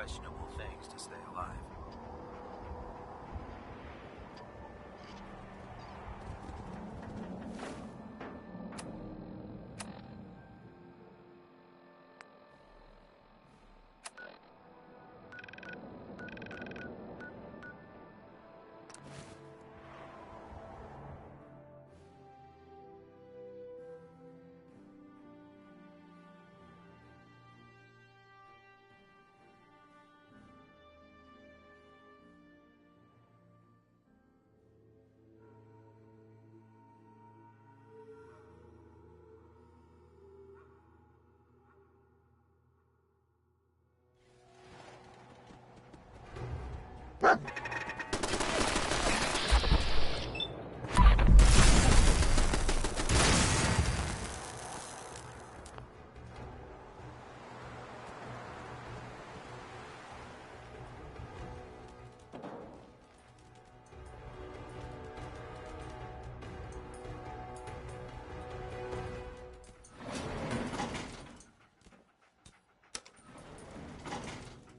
questionable things to stay alive.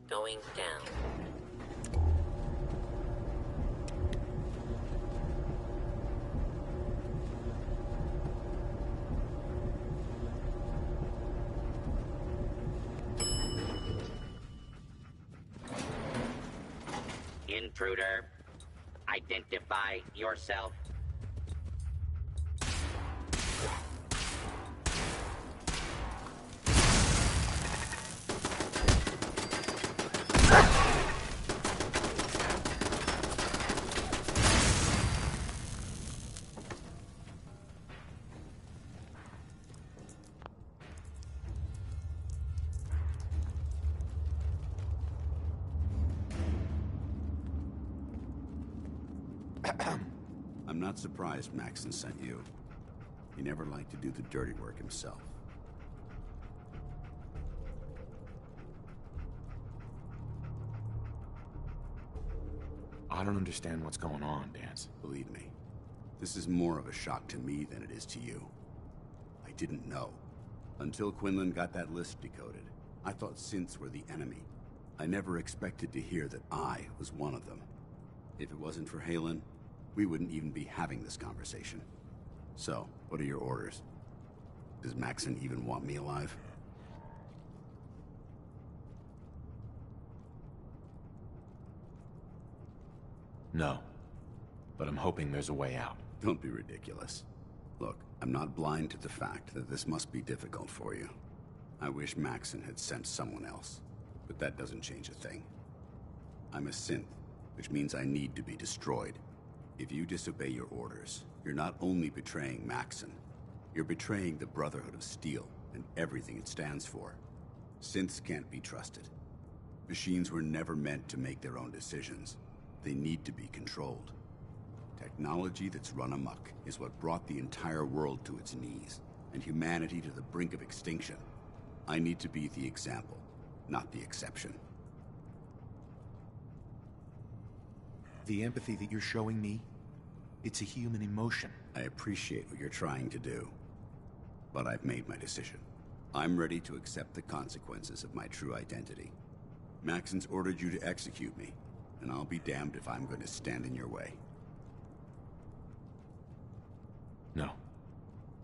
Going down. Intruder, identify yourself. I'm not surprised Maxson sent you. He never liked to do the dirty work himself. I don't understand what's going on, Danse. Believe me, this is more of a shock to me than it is to you. I didn't know. Until Quinlan got that list decoded, I thought synths were the enemy. I never expected to hear that I was one of them. If it wasn't for Haylen, we wouldn't even be having this conversation. So, what are your orders? Does Maxson even want me alive? No. But I'm hoping there's a way out. Don't be ridiculous. Look, I'm not blind to the fact that this must be difficult for you. I wish Maxson had sent someone else, but that doesn't change a thing. I'm a synth, which means I need to be destroyed. If you disobey your orders, you're not only betraying Maxson, you're betraying the Brotherhood of Steel and everything it stands for. Synths can't be trusted. Machines were never meant to make their own decisions. They need to be controlled. Technology that's run amok is what brought the entire world to its knees, and humanity to the brink of extinction. I need to be the example, not the exception. The empathy that you're showing me, it's a human emotion. I appreciate what you're trying to do, but I've made my decision. I'm ready to accept the consequences of my true identity. Maxson's ordered you to execute me, and I'll be damned if I'm going to stand in your way. No.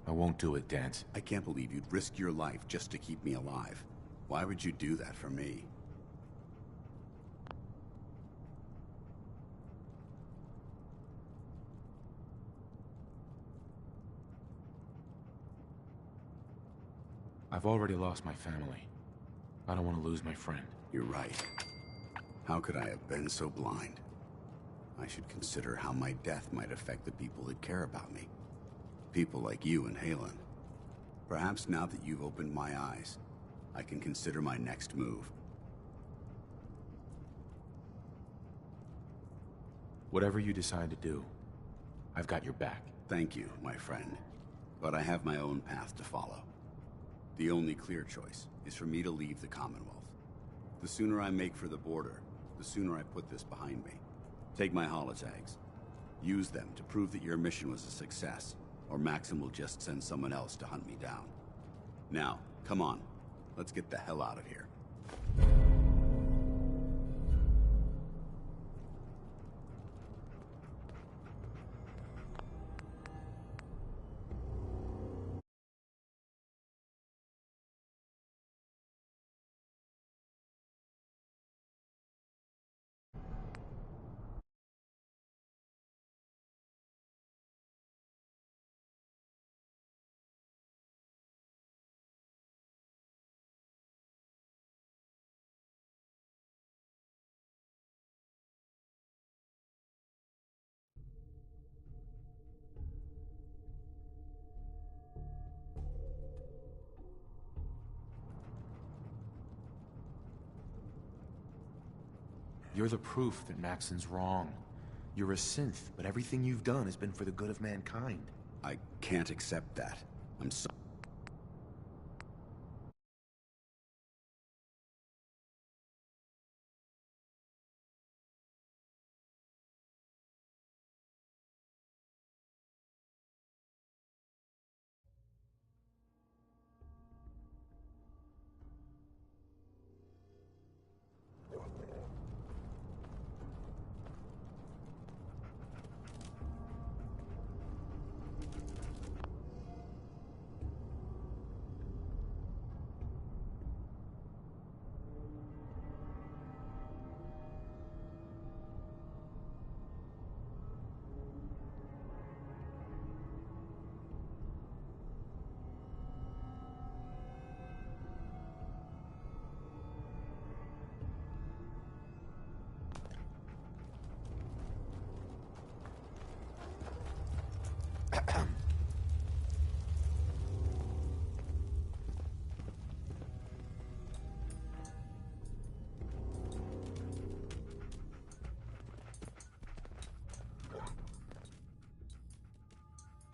I won't do it, Danse. I can't believe you'd risk your life just to keep me alive. Why would you do that for me? I've already lost my family. I don't want to lose my friend. You're right. How could I have been so blind? I should consider how my death might affect the people that care about me. People like you and Haylen. Perhaps now that you've opened my eyes, I can consider my next move. Whatever you decide to do, I've got your back. Thank you, my friend. But I have my own path to follow. The only clear choice is for me to leave the Commonwealth. The sooner I make for the border, the sooner I put this behind me. Take my holotags. Use them to prove that your mission was a success, or Maxson will just send someone else to hunt me down. Now, come on. Let's get the hell out of here. You're the proof that Maxon's wrong. You're a synth, but everything you've done has been for the good of mankind. I can't accept that. I'm so...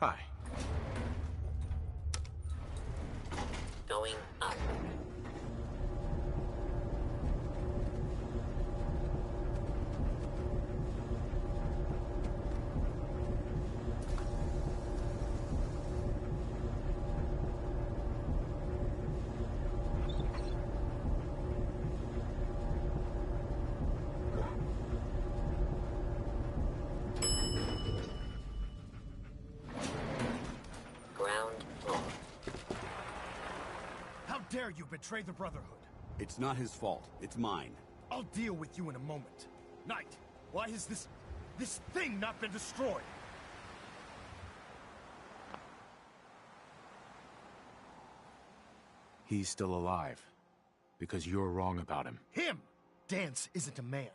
Hi. Going up. Ground floor. How dare you betray the Brotherhood? It's not his fault. It's mine. I'll deal with you in a moment. Knight, why has this thing not been destroyed? He's still alive. Because you're wrong about him. Him! Dance isn't a man.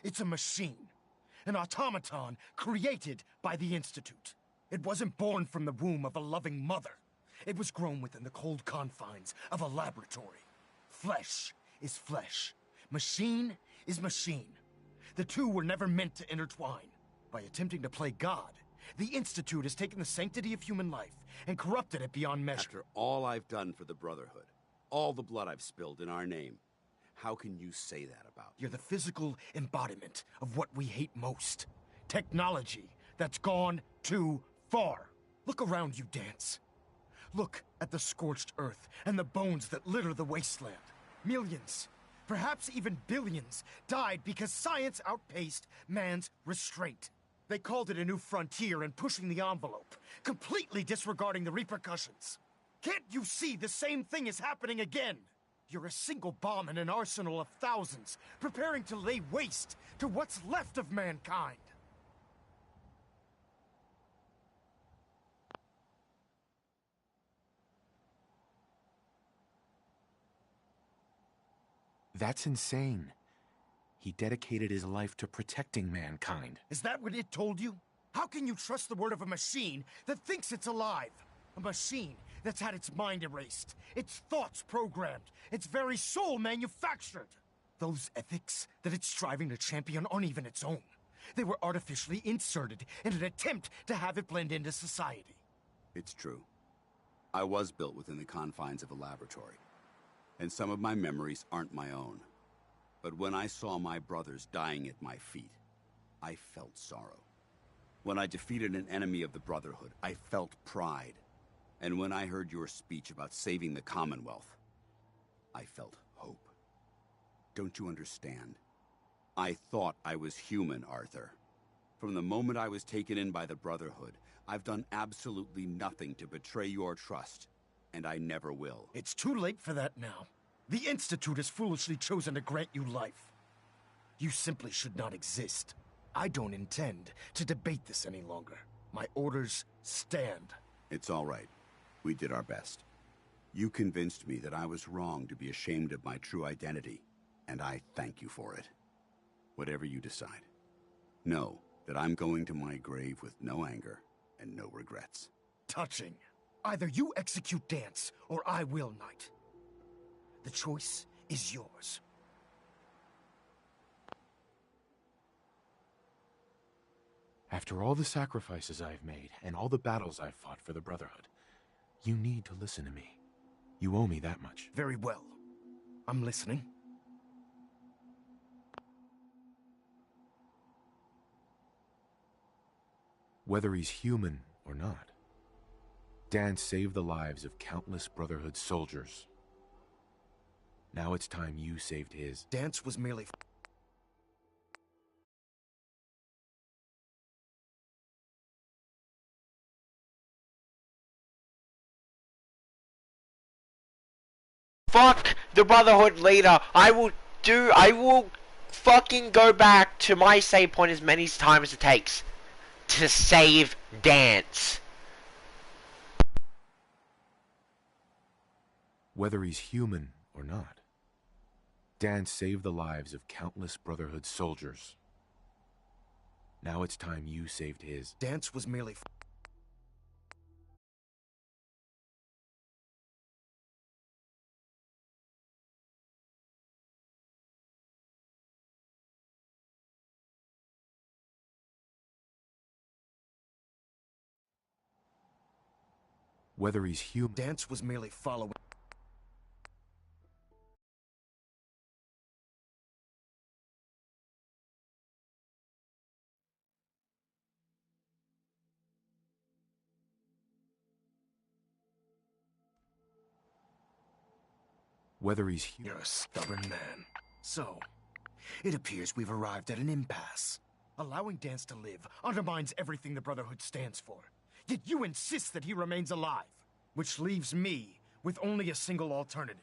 It's a machine. An automaton created by the Institute. It wasn't born from the womb of a loving mother. It was grown within the cold confines of a laboratory. Flesh is flesh. Machine is machine. The two were never meant to intertwine. By attempting to play God, the Institute has taken the sanctity of human life and corrupted it beyond measure. After all I've done for the Brotherhood, all the blood I've spilled in our name, how can you say that about me? You're the physical embodiment of what we hate most. Technology that's gone too far. Look around you, Dance. Look at the scorched earth and the bones that litter the wasteland. Millions, perhaps even billions, died because science outpaced man's restraint. They called it a new frontier and pushing the envelope, completely disregarding the repercussions. Can't you see the same thing is happening again? You're a single bomb in an arsenal of thousands, preparing to lay waste to what's left of mankind. That's insane. He dedicated his life to protecting mankind. Is that what it told you? How can you trust the word of a machine that thinks it's alive? A machine that's had its mind erased, its thoughts programmed, its very soul manufactured. Those ethics that it's striving to champion aren't even its own. They were artificially inserted in an attempt to have it blend into society. It's true. I was built within the confines of a laboratory, and some of my memories aren't my own. But when I saw my brothers dying at my feet, I felt sorrow. When I defeated an enemy of the Brotherhood, I felt pride. And when I heard your speech about saving the Commonwealth, I felt hope. Don't you understand? I thought I was human, Arthur. From the moment I was taken in by the Brotherhood, I've done absolutely nothing to betray your trust, and I never will. It's too late for that now. The Institute has foolishly chosen to grant you life. You simply should not exist. I don't intend to debate this any longer. My orders stand. It's all right. We did our best. You convinced me that I was wrong to be ashamed of my true identity, and I thank you for it. Whatever you decide, know that I'm going to my grave with no anger and no regrets. Touching. Either you execute Dance, or I will, Knight. The choice is yours. After all the sacrifices I've made and all the battles I've fought for the Brotherhood, you need to listen to me. You owe me that much. Very well. I'm listening. Whether he's human or not, Dan saved the lives of countless Brotherhood soldiers. Now it's time you saved his. Dance was merely... Fuck the Brotherhood leader. I will fucking go back to my save point as many times as it takes to save Dance. Whether he's human or not, Dan saved the lives of countless Brotherhood soldiers. Now it's time you saved his. Dance was merely... Whether he's human... Dance was merely following... Whether he's human... You're a stubborn man. So, it appears we've arrived at an impasse. Allowing Dance to live undermines everything the Brotherhood stands for. Yet you insist that he remains alive, which leaves me with only a single alternative.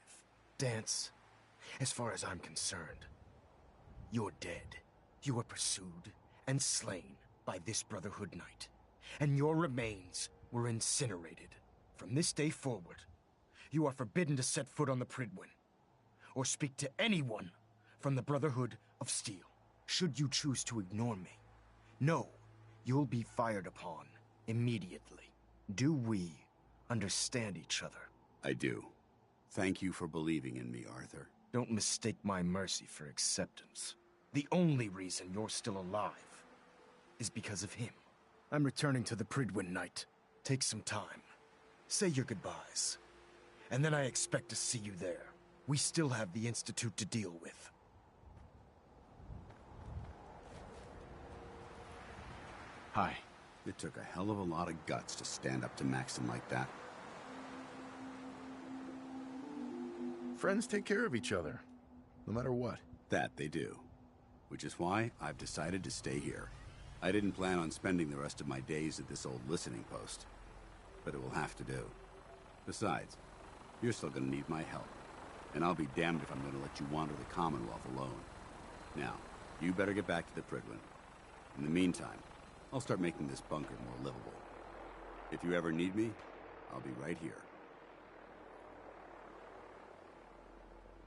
Dance, as far as I'm concerned, you're dead. You were pursued and slain by this Brotherhood Knight, and your remains were incinerated. From this day forward, you are forbidden to set foot on the Prydwen, or speak to anyone from the Brotherhood of Steel. Should you choose to ignore me, know you'll be fired upon immediately. Do we understand each other? I do. Thank you for believing in me, Arthur. Don't mistake my mercy for acceptance. The only reason you're still alive is because of him. I'm returning to the Prydwen Knight. Take some time. Say your goodbyes. And then I expect to see you there. We still have the Institute to deal with. Hi. It took a hell of a lot of guts to stand up to Maxon like that. Friends take care of each other, no matter what. That they do. Which is why I've decided to stay here. I didn't plan on spending the rest of my days at this old listening post. But it will have to do. Besides, you're still gonna need my help. And I'll be damned if I'm gonna let you wander the Commonwealth alone. Now, you better get back to the Prydwen. In the meantime, I'll start making this bunker more livable. If you ever need me, I'll be right here.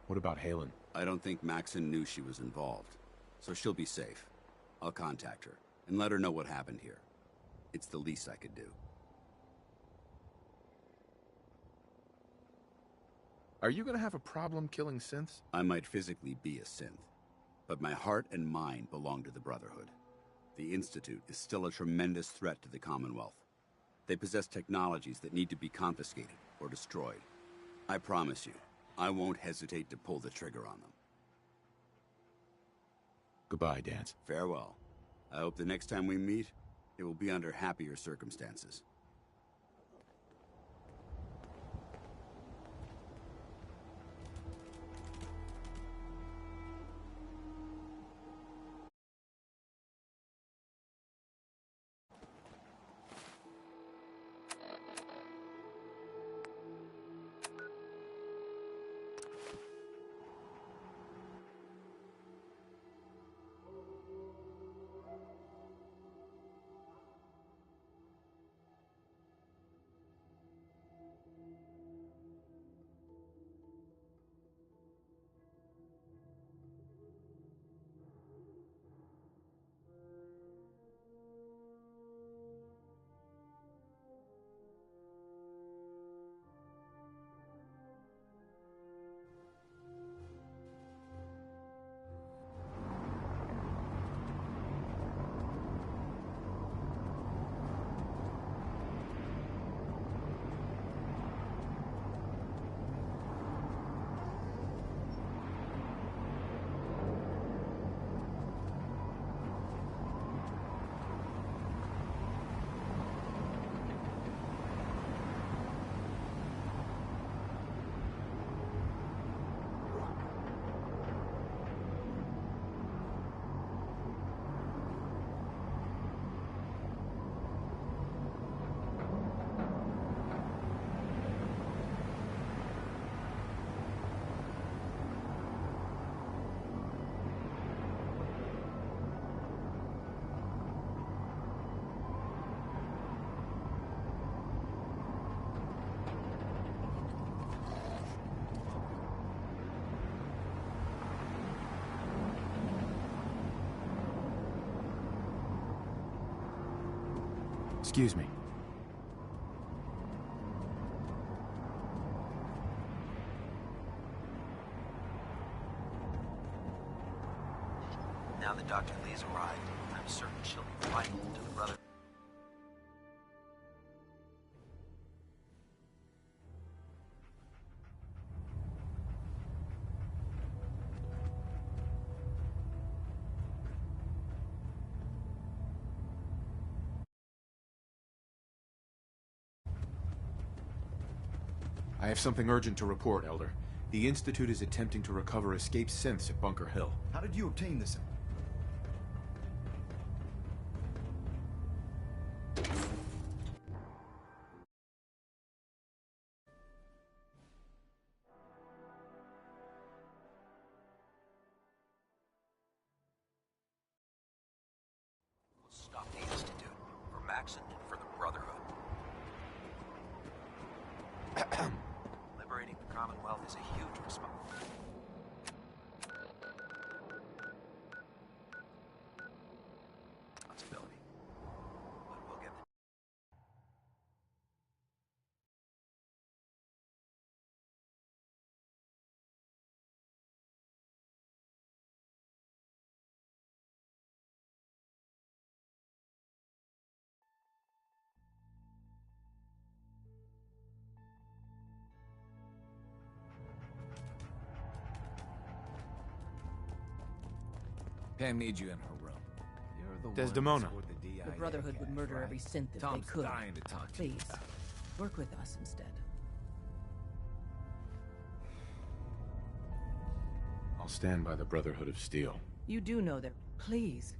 What about Halen? I don't think Maxon knew she was involved, so she'll be safe. I'll contact her and let her know what happened here. It's the least I could do. Are you gonna have a problem killing synths? I might physically be a synth, but my heart and mind belong to the Brotherhood. The Institute is still a tremendous threat to the Commonwealth. They possess technologies that need to be confiscated or destroyed. I promise you, I won't hesitate to pull the trigger on them. Goodbye, Dance. Farewell. I hope the next time we meet, it will be under happier circumstances. Excuse me. Now that Dr. Lee's arrived, I'm certain she'll be vital to the brother. I have something urgent to report, Elder. The Institute is attempting to recover escaped synths at Bunker Hill. How did you obtain this? Stop the Institute. For Maxon and for the Brotherhood. Liberating the Commonwealth is a huge responsibility. But we'll get there. Pam needs you in her room. You're the Desdemona. one with the DIA The Brotherhood would cash, murder right? every synth if Tom's they could. dying to talk to you Please, about it. work with us instead. I'll stand by the Brotherhood of Steel. You do know that. Please.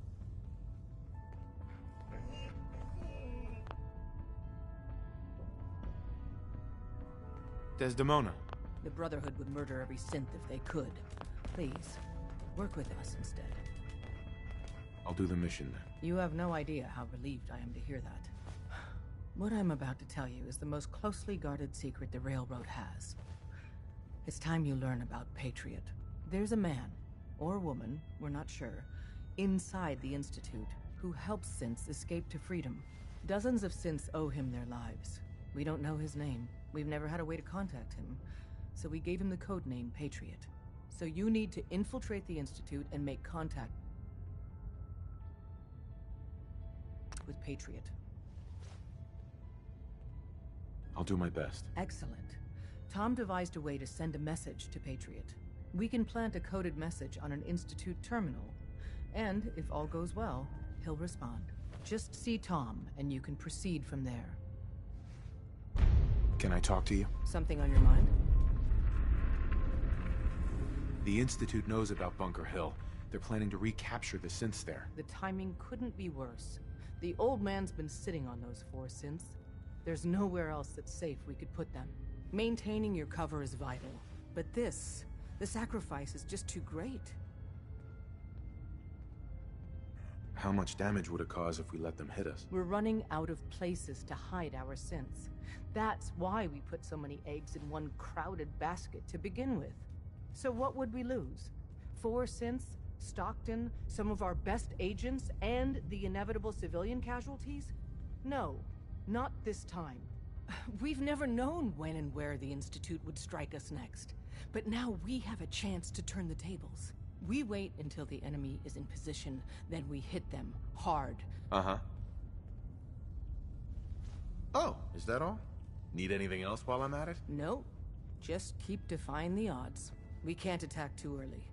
Desdemona. The Brotherhood would murder every synth if they could. Please, work with us instead. I'll do the mission then. You have no idea how relieved I am to hear that. What I'm about to tell you is the most closely guarded secret the Railroad has. It's time you learn about Patriot. There's a man, or woman, we're not sure, inside the Institute who helps synths escape to freedom. Dozens of synths owe him their lives. We don't know his name. We've never had a way to contact him. So we gave him the code name Patriot. So you need to infiltrate the Institute and make contact with Patriot. I'll do my best. Excellent. Tom devised a way to send a message to Patriot. We can plant a coded message on an Institute terminal. And, if all goes well, he'll respond. Just see Tom, and you can proceed from there. Can I talk to you? Something on your mind? The Institute knows about Bunker Hill. They're planning to recapture the synths there. The timing couldn't be worse. The old man's been sitting on those 4 synths. There's nowhere else that's safe we could put them. Maintaining your cover is vital. But the sacrifice is just too great. How much damage would it cause if we let them hit us? We're running out of places to hide our synths. That's why we put so many eggs in one crowded basket to begin with. So what would we lose? 4 synths, Stockton, some of our best agents, and the inevitable civilian casualties? No, not this time. We've never known when and where the Institute would strike us next. But now we have a chance to turn the tables. We wait until the enemy is in position, then we hit them hard. Uh-huh. Oh, is that all? Need anything else while I'm at it? No, just keep defying the odds. We can't attack too early.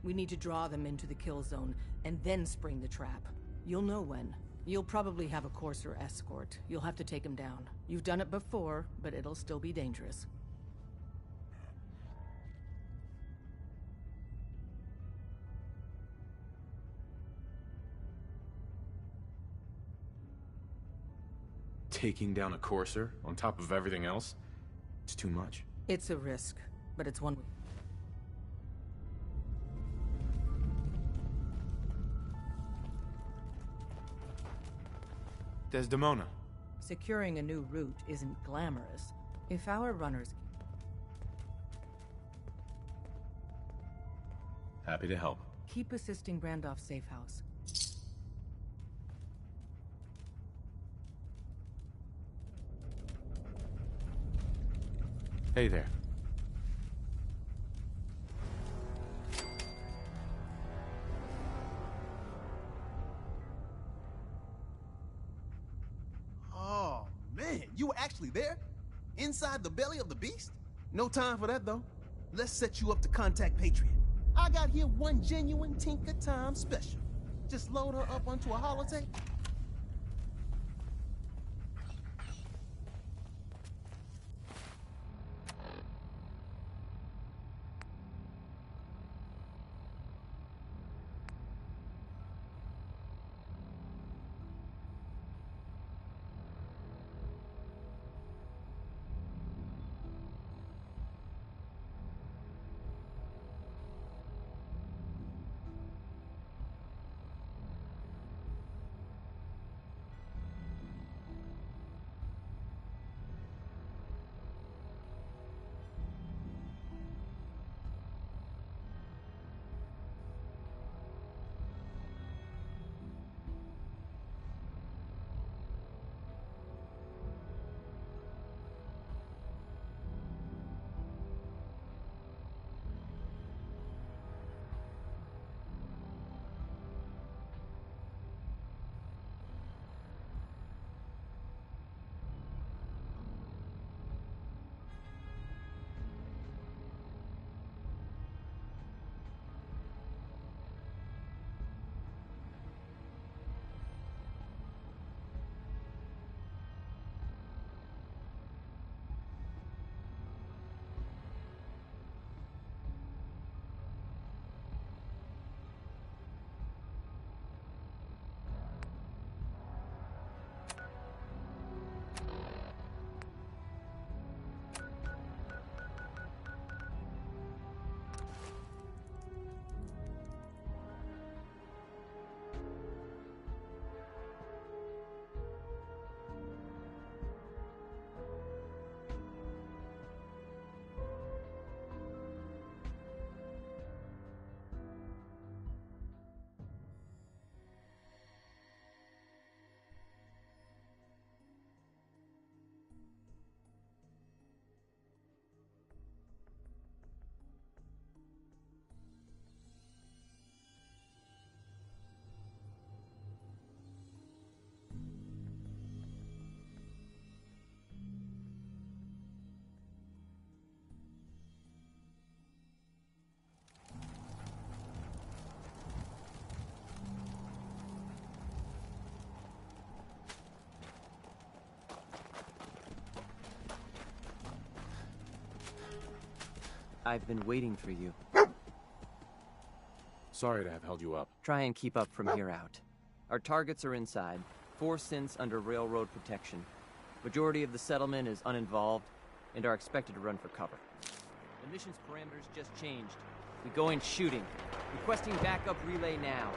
We need to draw them into the kill zone, and then spring the trap. You'll know when. You'll probably have a Courser escort. You'll have to take him down. You've done it before, but it'll still be dangerous. Taking down a Courser on top of everything else? It's too much. It's a risk, but it's one. Desdemona. Securing a new route isn't glamorous. If our runners... Happy to help. Keep assisting Brandoff's safe house. Hey there. Oh, man, you were actually there? Inside the belly of the beast? No time for that, though. Let's set you up to contact Patriot. I got here one genuine Tinker Time special. Just load her up onto a holotape. I've been waiting for you. Sorry to have held you up. Try and keep up from here out. Our targets are inside, 4 synths under railroad protection. Majority of the settlement is uninvolved and are expected to run for cover. The mission's parameters just changed. We go in shooting. Requesting backup relay now.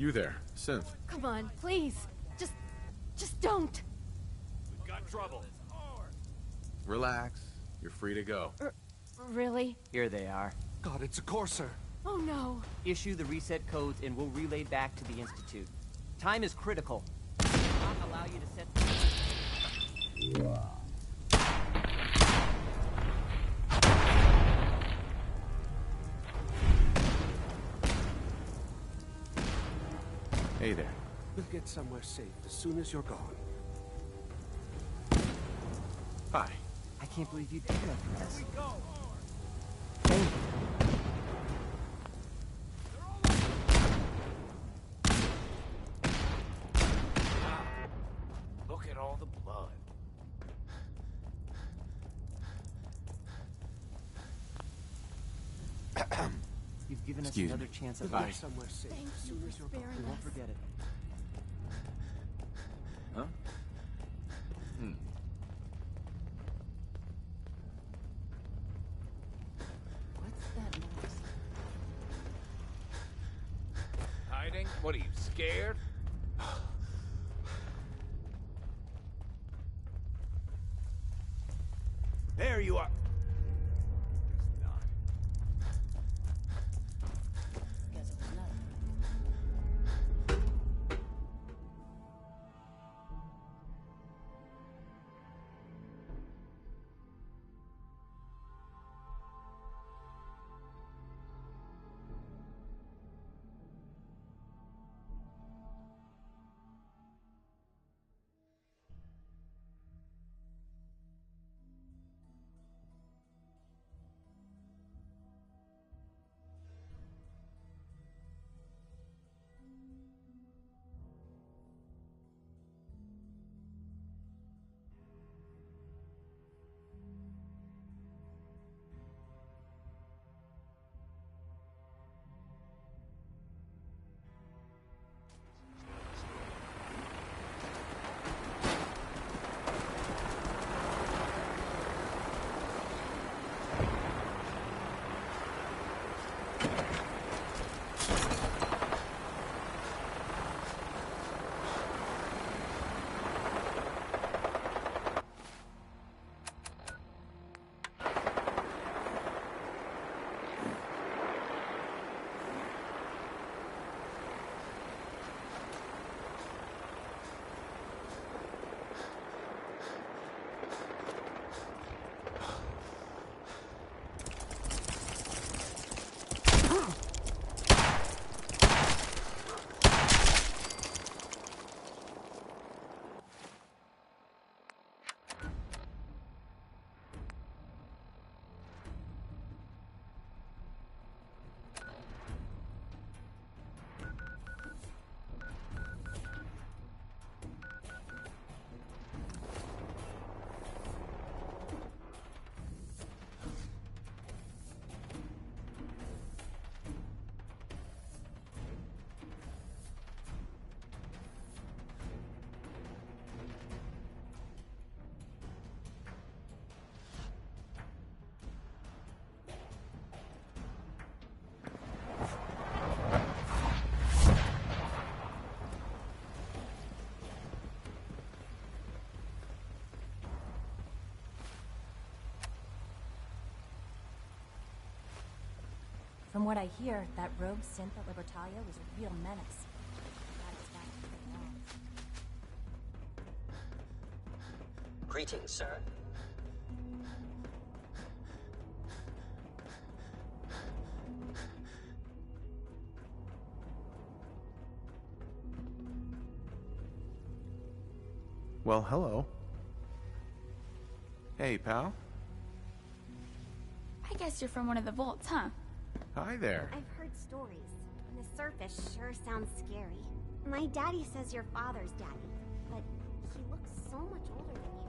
You there, Synth. Come on, please. Just don't. We've got trouble. Relax. You're free to go. Really? Here they are. God, it's a Corsair. Oh no. Issue the reset codes and we'll relay back to the Institute. Time is critical. I will not allow you to set... Hey there. We'll get somewhere safe as soon as you're gone. Hi. I can't believe you did that for us. Look at all the blood. You've given us Excuse another me. chance at We'll life. get somewhere safe Thank as you soon for as you're gone. sparing We won't us. forget it. Huh? What's that noise? Hiding? What are you, scared? There you are. Guess not. Guess it was nothing. From what I hear, that rogue synth at Libertalia was a real menace. Glad it's back to the grounds. Greetings, sir. Well, hello. Hey, pal. I guess you're from one of the vaults, huh? Hi there. I've heard stories, and the surface sure sounds scary. My daddy says your father's daddy, but he looks so much older than